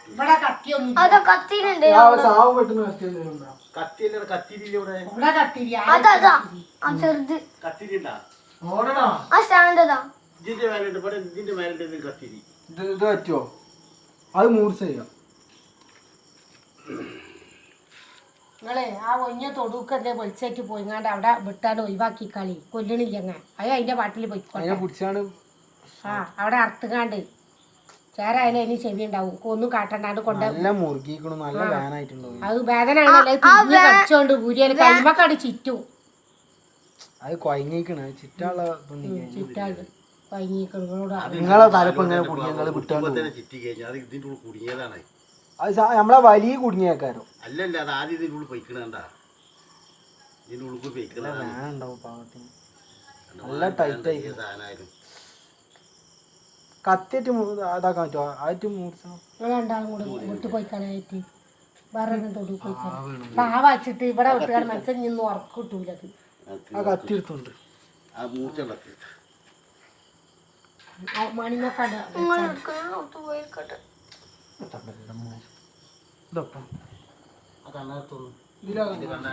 ഇവിടെ കത്തിയൊന്നും അതാ കത്തിയിലുണ്ട് സാവ് പെട്ടെന്ന് കത്തിയുണ്ടോ കത്തിയല്ലേ കത്തിരി ഇവിടെ ഇവിടെ കത്തിരി അതാ ആ ചെറുത് കത്തിരി ഉണ്ടാ ഓടണോ ആ സ്റ്റാൻഡതാ ഇതിന്റെ മേലുണ്ട് ഇവിടെ ഇതിന്റെ മേലുണ്ട് കത്തിരി ഇത് പറ്റുമോ അത് മൂർച്ച ചെയ്യാം നിങ്ങളെ ആ ഒഞ്ഞ തൊടുക്കല്ലേ വെളിച്ചേറ്റ് പോയിങ്ങാണ്ട് അവിടെ വിട്ടാണ്ട് ഒഴിവാക്കി കളി കൊല്ലണില്ലങ്ങ അത് അതിന്റെ പാട്ടിൽ പോയിക്കോട്ടെ അതിനെ പിടിച്ചാണ് ആ അവിടെ അറുത്തുകാണ്ട് ചേരായാലും അതിന് ചെവി ഉണ്ടാവും ഒന്നും കാട്ടണ്ടാണ്ട് കൊണ്ട് നല്ല മുറുകിക്കണം നല്ല വേനായിട്ടുണ്ടോ അത് വേദന ആണല്ലോ തിരിഞ്ഞ് കടിച്ചോണ്ട് പൂരിയാൽ കൈമക്കടി ചിറ്റും അത് കൊയങ്ങിക്കണ ചിറ്റുള്ള ചിറ്റാണ് വൈകിക്കളോട് നിങ്ങളെ തലപ്പ് ഇങ്ങനെ കുടുങ്ങിയ വിട്ടാണ്ട് ചിറ്റി കഴിഞ്ഞാൽ അത് ഇതിന്റെ ഉള്ളിൽ കുടുങ്ങിയതാണ് അത് നമ്മളെ വലിയ കുടുങ്ങിയേക്കാരോ അല്ലല്ല അത് ആദ്യം ഇതിന്റെ ഉള്ളിൽ പൊയ്ക്കണണ്ട ഇതിന്റെ ഉള്ളിൽ പൊയ്ക്കണ വേനുണ്ടാവും പാവത്തിന് നല്ല ടൈറ്റ് ആയി സാധനമായാലും കത്തിയിട്ട് ഇതാക്കാൻ പറ്റുമോ ആയിട്ട് മൂർച്ച രണ്ടാളും കൂടെ വിട്ട് പോയിക്കാനായിട്ട് വേറെ തൊടു പോയിക്കാൻ പാവച്ചിട്ട് ഇവിടെ വിട്ടുകാർ മനസ്സിൽ നിന്ന് ഉറക്കം കിട്ടൂലത് ആ കത്തി എടുത്തുണ്ട് ആ മൂർച്ചുണ്ടൊക്കെ മണിമക്കാട് ഇതൊപ്പം ആ കണ്ണാർത്തൊന്നും ഇതിലാ കണ്ണാ